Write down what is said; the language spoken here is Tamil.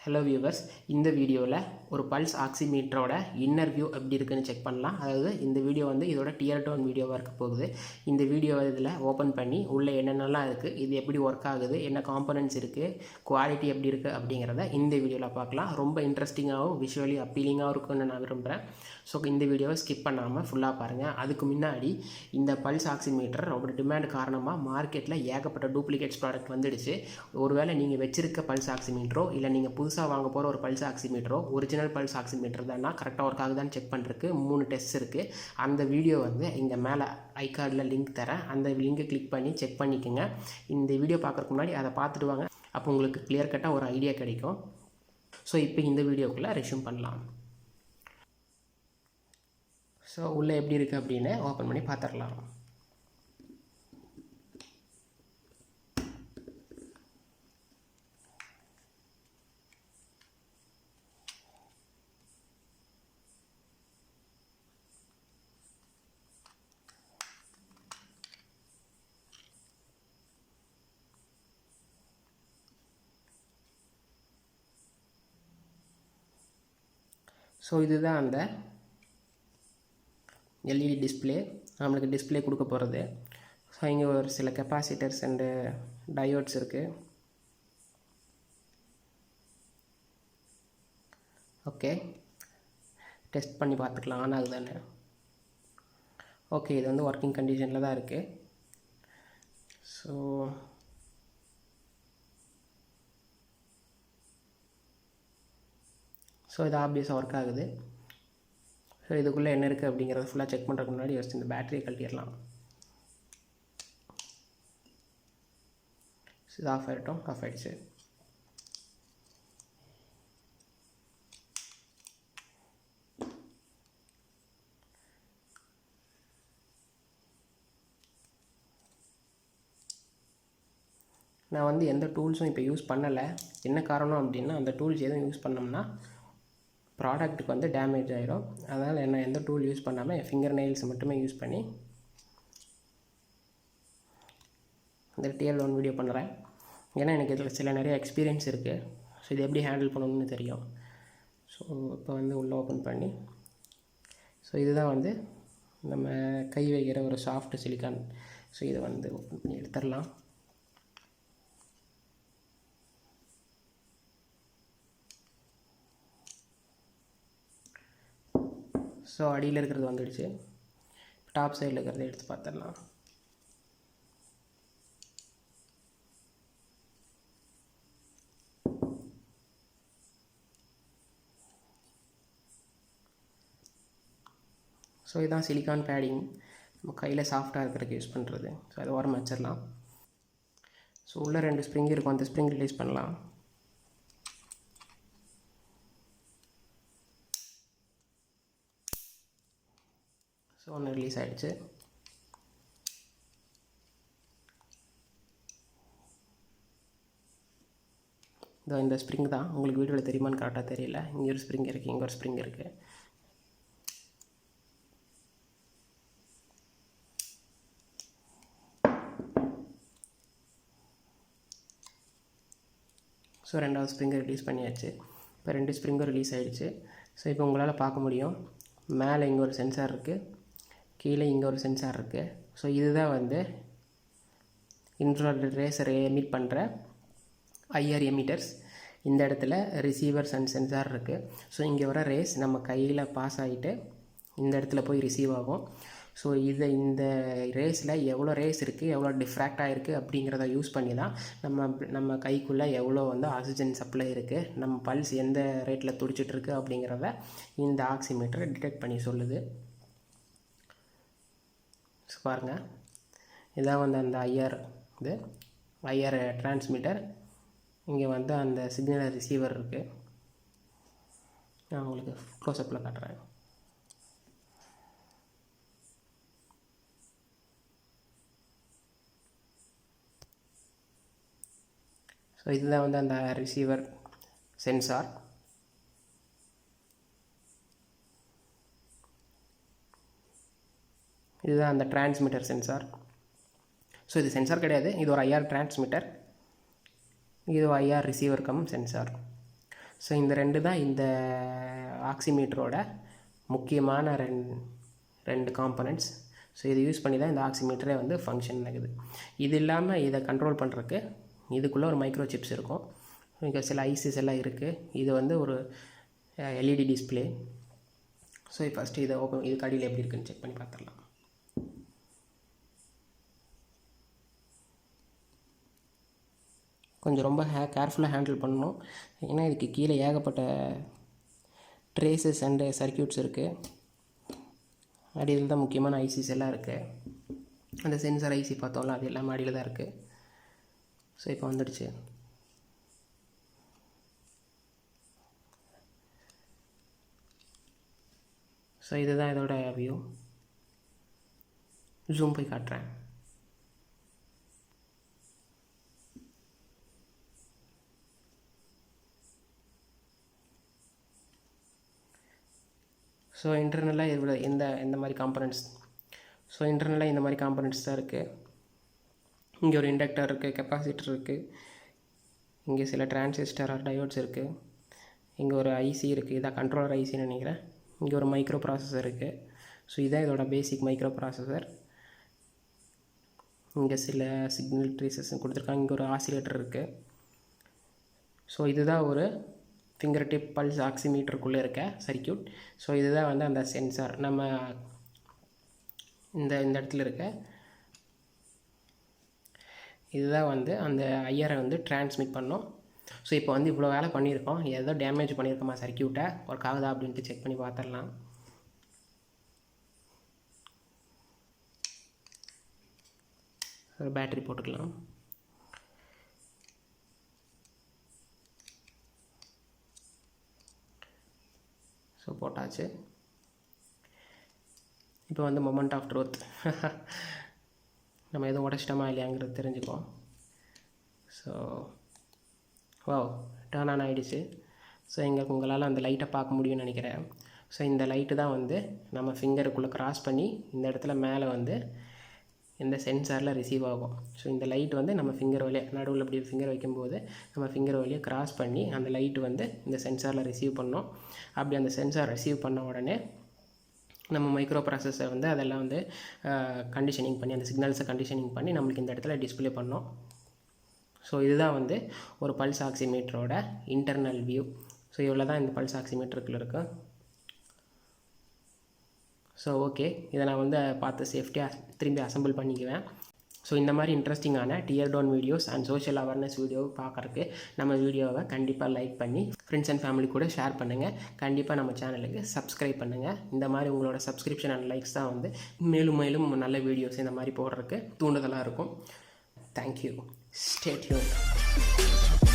ஹலோ வியூவர்ஸ், இந்த வீடியோவில் ஒரு பல்ஸ் ஆக்சிமீட்டரோட இன்னர் வியூ எப்படி இருக்குன்னு செக் பண்ணலாம். அதாவது இந்த வீடியோ வந்து இதோட டியர் டவுன் வீடியோவாக இருக்க போகுது. இந்த வீடியோவை இதில் ஓப்பன் பண்ணி உள்ளே என்னென்னலாம் இருக்குது, இது எப்படி ஒர்க் ஆகுது, என்ன காம்பனன்ட்ஸ் இருக்குது, குவாலிட்டி எப்படி இருக்குது அப்படிங்கிறத இந்த வீடியோவில் பார்க்கலாம். ரொம்ப இன்ட்ரெஸ்டிங்காகவும் விஷுவலி அப்பீலிங்காகவும் இருக்குன்னு நான் விரும்புகிறேன். ஸோ இந்த வீடியோவை ஸ்கிப் பண்ணாமல் ஃபுல்லாக பாருங்கள். அதுக்கு முன்னாடி இந்த பல்ஸ் ஆக்சிமீட்டர் ரொம்ப டிமாண்ட் காரணமாக மார்க்கெட்டில் ஏகப்பட்ட டூப்ளிகேட்ஸ் ப்ராடக்ட் வந்துடுச்சு. ஒருவேளை நீங்கள் வச்சிருக்க பல்ஸ் ஆக்சிமீட்டரோ இல்லை நீங்கள் புதுசாக வாங்க போகிற ஒரு பல்ஸ் ஆக்சிமீட்டரோ ஒரிஜினல் பல்ஸ் ஆக்சிமீட்டர் தானா கரெக்டாக ஒர்க் ஆகுதான்னு செக் பண்ணுறதுக்கு 3 டெஸ்ட் இருக்குது. அந்த வீடியோ வந்து இங்கே மேலே ஐகார்டில் லிங்க் தரேன். அந்த லிங்கை கிளிக் பண்ணி செக் பண்ணிக்கோங்க. இந்த வீடியோ பார்க்குறதுக்கு முன்னாடி அதை பார்த்துட்டு வாங்க. அப்போ உங்களுக்கு கிளியர் கட்டாக ஒரு ஐடியா கிடைக்கும். ஸோ இப்போ இந்த வீடியோக்குள்ளே ரெஷ்யூம் பண்ணலாம். ஸோ உள்ளே எப்படி இருக்குது அப்படின்னு ஓப்பன் பண்ணி பார்த்துடலாம். ஸோ இதுதான் அந்த எல்இடி டிஸ்பிளே, நம்மளுக்கு டிஸ்பிளே கொடுக்க போகிறது. ஸோ இங்கே ஒரு சில கெப்பாசிட்டர்ஸ் அண்டு டயோட்ஸ் இருக்குது. ஓகே, டெஸ்ட் பண்ணி பார்த்துக்கலாம் ஆன் ஆகுதானே. ஓகே, இது வந்து ஒர்க்கிங் கண்டிஷனில் தான் இருக்குது. ஸோ இது ஆப்வியஸாக ஒர்க் ஆகுது. ஸோ இதுக்குள்ளே என்ன இருக்குது அப்படிங்கிறத ஃபுல்லாக செக் பண்ணுறதுக்கு முன்னாடி ஃபஸ்ட் இந்த பேட்டரியை கழட்டிடலாம். இது ஆஃப் ஆகிட்டோம், ஆஃப் ஆகிடுச்சு. நான் வந்து எந்த டூல்ஸும் இப்போ யூஸ் பண்ணலை. என்ன காரணம் அப்படின்னா, அந்த டூல்ஸ் எதுவும் யூஸ் பண்ணோம்னா ப்ராடக்ட்டுக்கு வந்து டேமேஜ் ஆகிடும். அதனால் என்ன எந்த டூல் யூஸ் பண்ணாமல் என் ஃபிங்கர் நெயில்ஸ் மட்டுமே யூஸ் பண்ணி இந்த Teardown வீடியோ பண்ணுறேன். ஏன்னா எனக்கு இதில் நிறைய எக்ஸ்பீரியன்ஸ் இருக்குது. ஸோ இது எப்படி ஹேண்டில் பண்ணணும்னு தெரியும். ஸோ இப்போ வந்து உள்ளே ஓப்பன் பண்ணி, ஸோ இதுதான் வந்து நம்ம கை வைக்கிற ஒரு சாஃப்ட் சிலிக்கான். ஸோ இதை வந்து ஓப்பன் பண்ணி எடுத்துடலாம். ஸோ அடியில் இருக்கிறது வந்துடுச்சு. டாப் சைடில் இருக்கிறத எடுத்து பார்த்துடலாம். ஸோ இதுதான் சிலிக்கான் பேடிங், நம்ம கையில் சாஃப்டாக இருக்கிறதுக்கு யூஸ் பண்ணுறது. ஸோ அதை ஓரமாக வச்சிடலாம். ஸோ உள்ளே 2 ஸ்ப்ரிங் இருக்கும், அந்த ஸ்ப்ரிங் ரிலீஸ் பண்ணலாம். ஸோ ஒன்று ரிலீஸ் ஆகிடுச்சு. இதோ இந்த ஸ்ப்ரிங் தான். உங்களுக்கு வீடியோவில் தெரியுமான்னு கரெக்டாக தெரியல. இங்கே ஒரு ஸ்ப்ரிங் இருக்குது, இங்கே ஒரு ஸ்ப்ரிங் இருக்குது. ஸோ 2வது ஸ்ப்ரிங்கை ரிலீஸ் பண்ணியாச்சு. இப்போ 2 ஸ்ப்ரிங்கும் ரிலீஸ் ஆகிடுச்சு. ஸோ இப்போ உங்களால் பார்க்க முடியும், மேலே இங்கே ஒரு சென்சார் இருக்குது, கீழே இங்கே ஒரு சென்சார் இருக்குது. ஸோ இதுதான் வந்து இன்ஃப்ராரெட் ரேஸை எமிட் பண்ணுற ஐஆர் எமிட்டர்ஸ். இந்த இடத்துல ரிசீவர்ஸ் அண்ட் சென்சார் இருக்குது. ஸோ இங்கே வர ரேஸ் நம்ம கையில் பாஸ் ஆகிட்டு இந்த இடத்துல போய் ரிசீவ் ஆகும். ஸோ இந்த ரேஸில் எவ்வளோ ரேஸ் இருக்குது, எவ்வளோ டிஃப்ராக்ட் ஆகிருக்கு அப்படிங்கிறத யூஸ் பண்ணி தான் நம்ம கைக்குள்ளே எவ்வளோ வந்து ஆக்சிஜன் சப்ளை இருக்குது, நம்ம பல்ஸ் எந்த ரேட்டில் துடிச்சிட்ருக்கு அப்படிங்கிறத இந்த ஆக்சிமீட்டர் டிடெக்ட் பண்ணி சொல்லுது. ஸோ பாருங்கள், இதான் வந்து அந்த ஐஆர் டிரான்ஸ்மிட்டர். இங்கே வந்து அந்த சிக்னல் ரிசீவர் இருக்குது. நான் உங்களுக்கு க்ளோஸ்அப்பில் காட்டுறேன். ஸோ இதுதான் வந்து அந்த ரிசீவர் சென்சார். இதுதான் அந்த டிரான்ஸ்மிட்டர் சென்சார். ஸோ இது சென்சார் கிடையாது, இது ஒரு ஐஆர் டிரான்ஸ்மிட்டர், இது IR receiver come sensor. So இந்த ரெண்டு தான் இந்த ஆக்சிமீட்டரோட முக்கியமான ரெண்டு காம்பனண்ட்ஸ். ஸோ இதை யூஸ் பண்ணி தான் இந்த ஆக்சிமீட்டரே வந்து ஃபங்க்ஷன் ஆகுது. இது இல்லாமல் இதை கண்ட்ரோல் பண்ணுறதுக்கு இதுக்குள்ளே ஒரு மைக்ரோ சிப்ஸ் இருக்கும். இங்கே சில ஐசிஸ் எல்லாம் இருக்குது. இது வந்து ஒரு எல்இடி டிஸ்பிளே. ஸோ ஃபஸ்ட்டு இதை இதுக்கு அடியில் எப்படி இருக்குன்னு செக் பண்ணி பார்த்துடலாம். கொஞ்சம் ரொம்ப கேர்ஃபுல்லாக ஹேண்டில் பண்ணணும். ஏன்னா இதுக்கு கீழே ஏகப்பட்ட ட்ரேசஸ் அண்டு சர்க்கியூட்ஸ் இருக்குது. அடியில் தான் முக்கியமான ஐசிஸ் எல்லாம் இருக்குது. அந்த சென்சர் ஐசி பார்த்தோம்ல, அது எல்லாமே அடியில் தான் இருக்குது. ஸோ இப்போ வந்துடுச்சு. ஸோ இதுதான் இதோட வியூ. ஜூம் போய் காட்டுறேன். ஸோ இன்டர்னலாக இவ்வளோ இந்த மாதிரி காம்பனண்ட்ஸ். ஸோ இன்டர்னலாக இந்த மாதிரி காம்பனண்ட்ஸ் தான் இருக்குது. இங்கே ஒரு இண்டக்டர் இருக்குது, கெப்பாசிட்டர் இருக்குது, இங்கே சில டிரான்சிஸ்டர் ஆர் டயோட்ஸ் இருக்குது, இங்கே ஒரு ஐசி இருக்குது, இதான் கண்ட்ரோலர் ஐசின்னு நினைக்கிறேன். இங்கே ஒரு மைக்ரோ ப்ராசஸர் இருக்குது. ஸோ இதான் இதோட பேசிக் மைக்ரோ ப்ராசஸர். இங்கே சில சிக்னல் ட்ரேசஸ் கொடுத்துருக்காங்க. இங்கே ஒரு ஆசிலேட்டர் இருக்குது. ஸோ இதுதான் ஒரு ஃபிங்கர்டிப் பல்ஸ் ஆக்சிமீட்டருக்குள்ளே இருக்க சர்க்கியூட். ஸோ இதுதான் வந்து அந்த சென்சார். நம்ம இந்த இடத்துல இருக்க இதுதான் வந்து அந்த ஐஆரை வந்து டிரான்ஸ்மிட் பண்ணோம். ஸோ இப்போ வந்து இவ்வளோ வேலை பண்ணியிருக்கோம். ஏதோ டேமேஜ் பண்ணியிருக்கோமா சர்க்கியூட்டை, ஒர்க் ஆகுதா அப்படின்ட்டு செக் பண்ணி பார்த்துடலாம். ஒரு பேட்டரி போட்டுக்கலாம். ஸோ போட்டாச்சு. இப்போ வந்து மொமெண்ட் ஆஃப் ட்ரூத் நம்ம எதுவும் உடச்சிட்டோமா இல்லையாங்கிறது தெரிஞ்சுக்குவோம். ஸோ வாவ், டர்ன் ஆன் ஆகிடுச்சு. ஸோ உங்களால் அந்த லைட்டை பார்க்க முடியும்னு நினைக்கிறேன். ஸோ இந்த லைட்டு தான் வந்து நம்ம ஃபிங்கருக்குள்ளே க்ராஸ் பண்ணி இந்த இடத்துல மேலே வந்து இந்த சென்சாரில் ரிசீவ் ஆகும். ஸோ இந்த லைட் வந்து நம்ம ஃபிங்கர் வழியாக நடுவில் இப்படி ஃபிங்கர் வைக்கும்போது நம்ம ஃபிங்கர் வழியாக க்ராஸ் பண்ணி அந்த லைட்டு வந்து இந்த சென்சாரில் ரிசீவ் பண்ணோம். அப்படி அந்த சென்சார் ரிசீவ் பண்ண உடனே நம்ம மைக்ரோ ப்ராசஸர் வந்து அதெல்லாம் வந்து கண்டிஷனிங் பண்ணி அந்த சிக்னல்ஸை கண்டிஷனிங் பண்ணி நம்மளுக்கு இந்த இடத்துல டிஸ்பிளே பண்ணோம். ஸோ இதுதான் வந்து ஒரு பல்ஸ் ஆக்சிமீட்டரோட இன்டர்னல் வியூ. ஸோ இவ்வளோ தான் இந்த பல்ஸ் ஆக்சிமீட்டருக்குள்ள இருக்கும். ஸோ ஓகே, இதை நான் வந்து பார்த்து சேஃப்டியாக திரும்பி அசம்பிள் பண்ணிக்குவேன். ஸோ இந்த மாதிரி இன்ட்ரெஸ்டிங்கான teardown videos and social awareness video பார்க்குறக்கு நம்ம வீடியோவை கண்டிப்பாக லைக் பண்ணி ஃப்ரெண்ட்ஸ் அண்ட் ஃபேமிலி கூட ஷேர் பண்ணுங்கள். கண்டிப்பாக நம்ம சேனலுக்கு சப்ஸ்கிரைப் பண்ணுங்கள். இந்த மாதிரி உங்களோட சப்ஸ்கிரிப்ஷன் அண்ட் லைக்ஸ் தான் வந்து மேலும் மேலும் நல்ல வீடியோஸ் இந்த மாதிரி போடுறதுக்கு தூண்டுதலாக இருக்கும். தேங்க்யூ. Stay tuned.